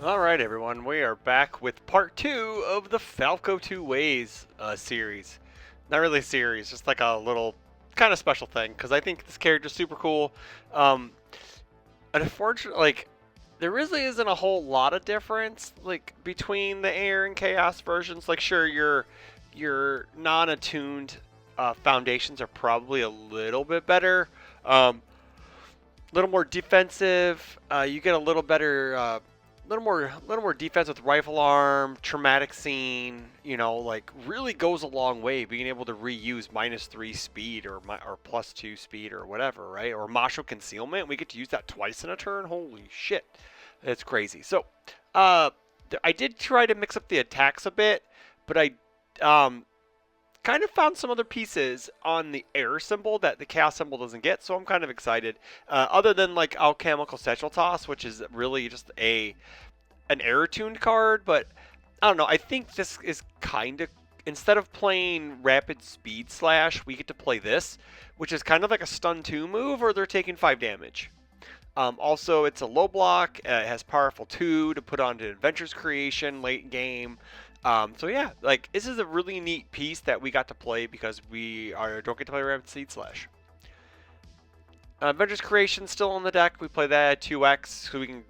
Alright everyone, we are back with part 2 of the Falco 2 Ways series. Not really a series, just like a little kind of special thing, because I think this character's super cool. Um, Unfortunately, there really isn't a whole lot of difference, between the air and chaos versions. Like, sure, your non-attuned foundations are probably a little bit better. Little more defensive. You get a little better, little more defense with rifle arm, traumatic scene. Really goes a long way. Being able to reuse -3 speed or +2 speed or whatever, right? Or martial concealment. We get to use that twice in a turn. Holy shit, it's crazy. So, uh, I did try to mix up the attacks a bit, but I kind of found some other pieces on the air symbol that the chaos symbol doesn't get, so I'm kind of excited. Other than like Alchemical Satchel Toss, which is really just an air tuned card, but I don't know. I think this is kind of, instead of playing Rapid Speed Slash, we get to play this, which is kind of like a stun 2 move, or they're taking 5 damage. Also, it's a low block. It has powerful 2 to put onto Adventure's Creation late game. So yeah, this is a really neat piece that we got to play because don't get to play Rapid Seed Slash. Adventure's Creation still on the deck. We play that at 2x, so we can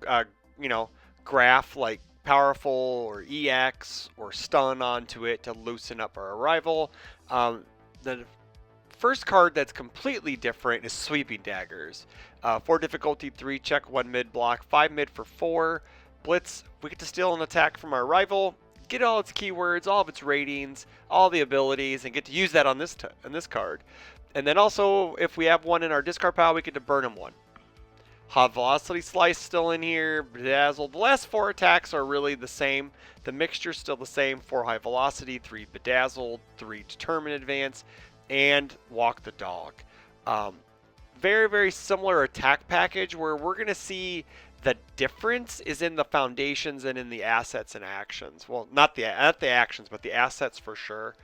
graph like powerful or EX or stun onto it to loosen up our arrival. The first card that's completely different is Sweeping Daggers. 4 difficulty, 3 check, 1 mid block, 5 mid for 4. Blitz, we get to steal an attack from our rival, get all its keywords, all of its ratings, all the abilities, and get to use that on this card. And then also, if we have one in our discard pile, we get to burn him one. High Velocity Slice still in here, Bedazzled. The last 4 attacks are really the same. The mixture's still the same. 4 High Velocity, 3 Bedazzled, 3 Determined Advance, and Walk the Dog. Very, very similar attack package where we're going to see the difference is in the foundations and in the assets and actions. Well, not the actions, but the assets for sure.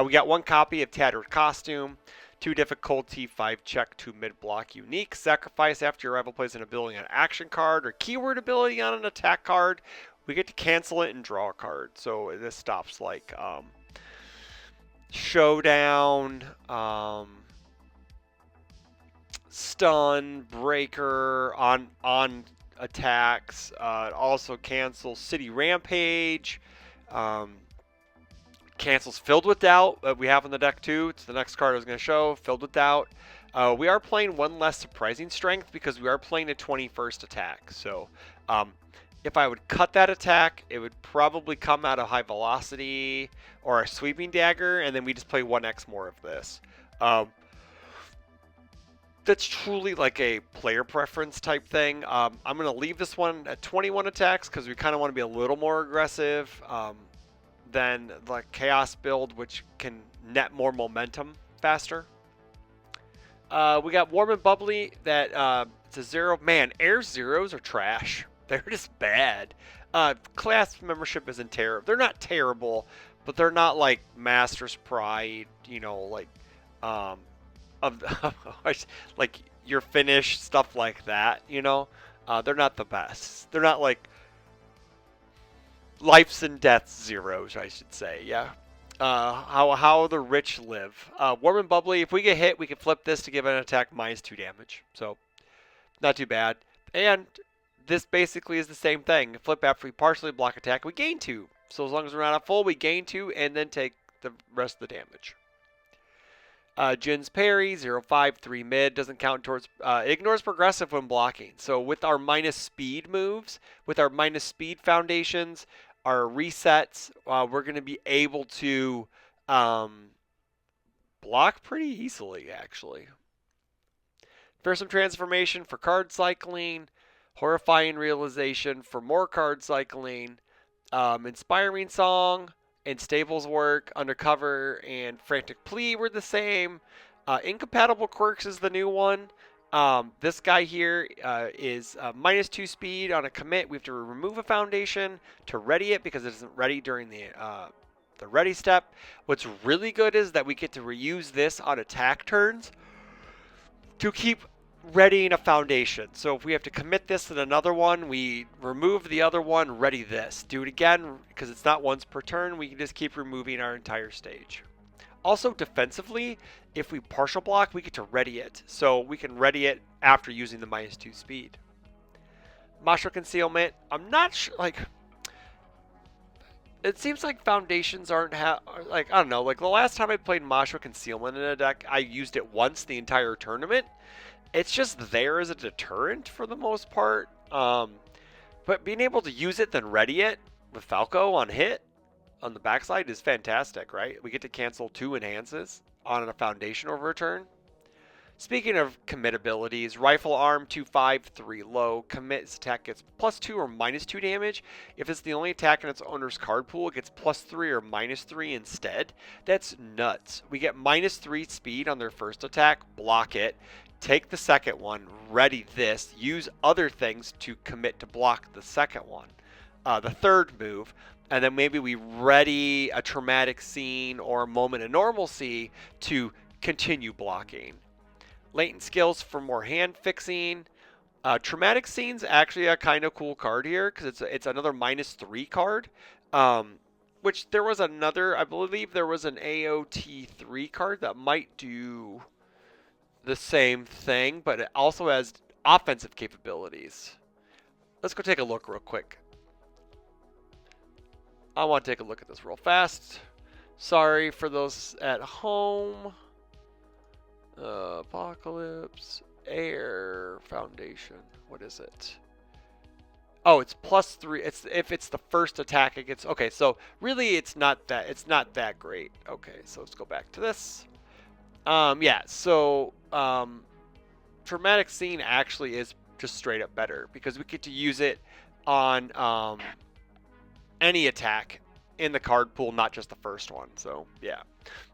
We got 1 copy of Tattered Costume, 2 difficulty, 5 check, 2 mid block unique. Sacrifice after your rival plays an ability on an action card or keyword ability on an attack card. We get to cancel it and draw a card. So this stops like Showdown, Stun, Breaker on attacks. Also cancels City Rampage. Cancels Filled with Doubt that we have in the deck too. It's the next card I was going to show. Filled with Doubt. We are playing 1 less Surprising Strength because we are playing a 21st attack. So if I would cut that attack, it would probably come out of High Velocity or a Sweeping Dagger, and then we just play 1x more of this. That's truly like a player preference type thing. I'm going to leave this one at 21 attacks because we kind of want to be a little more aggressive than the Chaos build, which can net more momentum faster. We got Warm and Bubbly that it's a 0. Man, air zeros are trash. They're just bad. Class membership isn't terrible. They're not terrible, but they're not like Master's Pride, of like your finish stuff like that. They're not the best. They're not like lifes and deaths zeros, I should say. Yeah. How the rich live. Warm and Bubbly. If we get hit, we can flip this to give an attack -2 damage. So not too bad. And this basically is the same thing. Flip after we partially block attack, we gain 2. So as long as we're not at full, we gain 2 and then take the rest of the damage. Jin's Parry, 0-5, 3 mid, doesn't count towards, ignores progressive when blocking. So with our -speed moves, with our -speed foundations, our resets, we're going to be able to block pretty easily, actually. Fearsome Transformation for card cycling, Horrifying Realization for more card cycling, Inspiring Song, and Stable's Work, Undercover, and Frantic Plea were the same. Incompatible Quirks is the new one. This guy here is -2 speed on a commit. We have to remove a foundation to ready it because it isn't ready during the ready step. What's really good is that we get to reuse this on attack turns to keep readying a foundation. So if we have to commit this in another one, we remove the other one, ready this. Do it again, because it's not once per turn, we can just keep removing our entire stage. Also, defensively, if we partial block, we get to ready it. So we can ready it after using the -2 speed. Martial Concealment, I'm not sure, like, it seems like foundations aren't, like, I don't know, like the last time I played Martial Concealment in a deck, I used it once the entire tournament. It's just there as a deterrent for the most part. But being able to use it, then ready it with Falco on hit on the backside is fantastic, right? We get to cancel 2 enhances on a foundation over a turn. Speaking of commit abilities, Rifle Arm 2/5, 3 low. Commit attack gets +2 or -2 damage. If it's the only attack in its owner's card pool, it gets +3 or -3 instead. That's nuts. We get -3 speed on their first attack, block it. Take the second one, ready this, use other things to commit to block the second one. The third move, and then maybe we ready a traumatic scene or a moment of normalcy to continue blocking. Latent skills for more hand fixing. Traumatic scene's actually a kind of cool card here because it's another -3 card. Which there was another, I believe there was an AOT3 card that might do the same thing, but it also has offensive capabilities. Let's go take a look real quick. I want to take a look at this real fast. Sorry for those at home. Apocalypse, Air, Foundation. What is it? Oh, it's +3. It's if it's the first attack it gets. Okay, so really it's not that great. Okay, so let's go back to this. Yeah, so Traumatic Scene actually is just straight up better because we get to use it on any attack in the card pool, not just the first one. So yeah,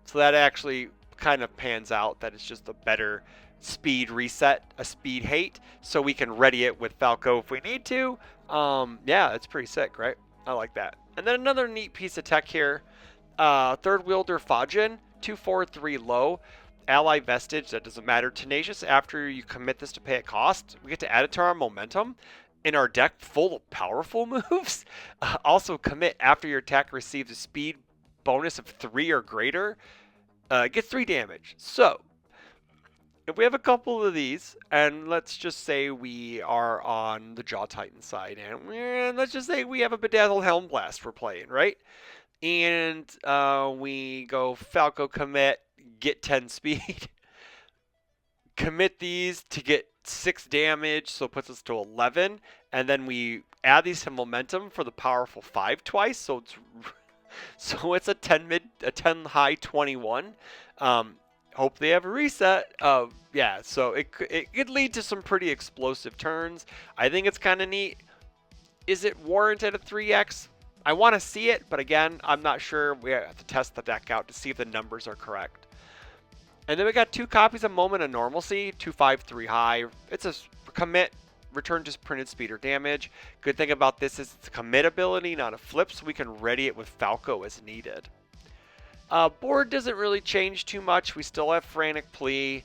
so that actually kind of pans out that it's just a better speed reset, a speed hate, so we can ready it with Falco if we need to. Yeah, it's pretty sick, right? I like that. And then another neat piece of tech here, Third Wielder Fajin, 2/4/3 low, ally vestige, that doesn't matter. Tenacious, after you commit this to pay a cost, we get to add it to our momentum in our deck full of powerful moves. Also commit after your attack receives a speed bonus of 3 or greater. It gets 3 damage. So, if we have a couple of these, and let's just say we are on the Jaw Titan side, and let's just say we have a Bedazzled Helm Blast we're playing, right? And we go Falco commit, get 10 speed. Commit these to get 6 damage, so it puts us to 11. And then we add these to momentum for the powerful 5 twice, so it's a 10 mid, a 10 high 21. Hope they have a reset. Yeah, so it could lead to some pretty explosive turns. I think it's kind of neat. Is it warranted at 3x? I want to see it, but again, I'm not sure. We have to test the deck out to see if the numbers are correct. And then we got 2 copies of Moment of Normalcy, 2/5/3 high. It's a commit, return just printed speed or damage. Good thing about this is it's a commit ability, not a flip, so we can ready it with Falco as needed. Board doesn't really change too much. We still have Frantic Plea,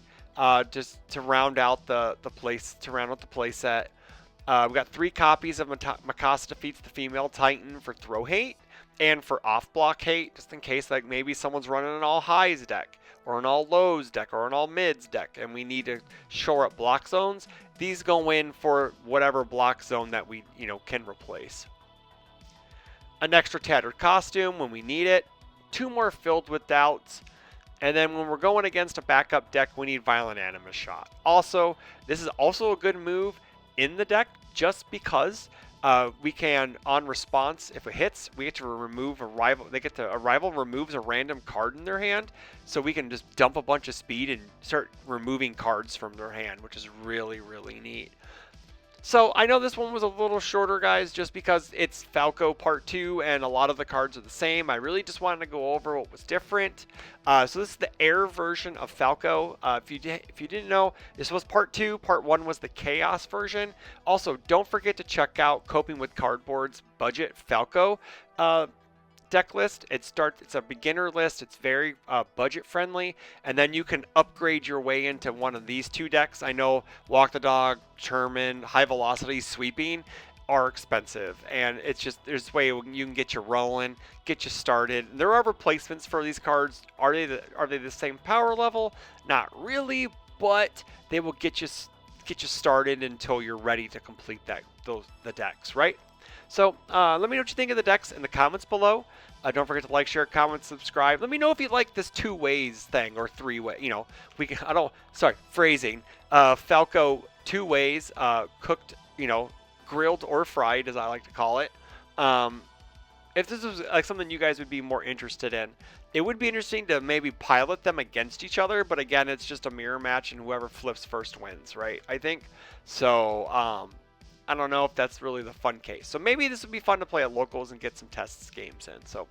just to round out the play set. We got 3 copies of Mikasa defeats the female Titan for throw hate and for off block hate, just in case like maybe someone's running an all highs deck or an all lows deck or an all mids deck, and we need to shore up block zones. These go in for whatever block zone that we can replace. An extra tattered costume when we need it. 2 more filled with doubts. And then when we're going against a backup deck, we need Violent Animus Shot. Also, this is also a good move in the deck just because we can, on response, if it hits, we get to remove a rival. A rival removes a random card in their hand, so we can just dump a bunch of speed and start removing cards from their hand, which is really, really neat. So I know this one was a little shorter, guys, just because it's Falco Part 2 and a lot of the cards are the same. I really just wanted to go over what was different. So this is the Air version of Falco. If you didn't know, this was Part 2. Part 1 was the Chaos version. Also, don't forget to check out Coping with Cardboard's Budget Falco deck list. It's a beginner list. It's very budget friendly, and then you can upgrade your way into one of these 2 decks. I know Walk the Dog, Sherman, High Velocity, Sweeping are expensive, and it's just there's a way you can get you rolling, get you started. There are replacements for these cards. Are they the same power level? Not really, but they will get you started until you're ready to complete the decks, right? So let me know what you think of the decks in the comments below. Don't forget to like, share, comment, subscribe. Let me know if you like this 2 ways thing or 3 way. You know, phrasing. Falco 2 ways, cooked, grilled or fried, as I like to call it. If this was like something you guys would be more interested in, it would be interesting to maybe pilot them against each other. But again, it's just a mirror match, and whoever flips first wins, right? I think so. I don't know if that's really the fun case. So maybe this would be fun to play at locals and get some tests games in. So,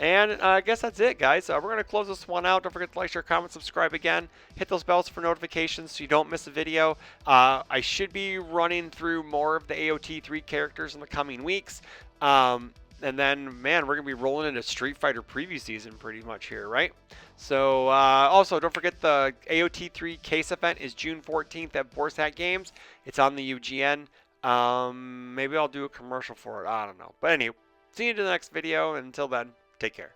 and I guess that's it, guys. We're going to close this one out. Don't forget to like, share, comment, subscribe again. Hit those bells for notifications so you don't miss a video. I should be running through more of the AOT 3 characters in the coming weeks. And then, man, we're going to be rolling into Street Fighter preview season pretty much here, right? So, also, don't forget the AOT 3 case event is June 14th at Borsat Games. It's on the UGN. Maybe I'll do a commercial for it. I don't know. But anyway, see you in the next video. Until then, take care.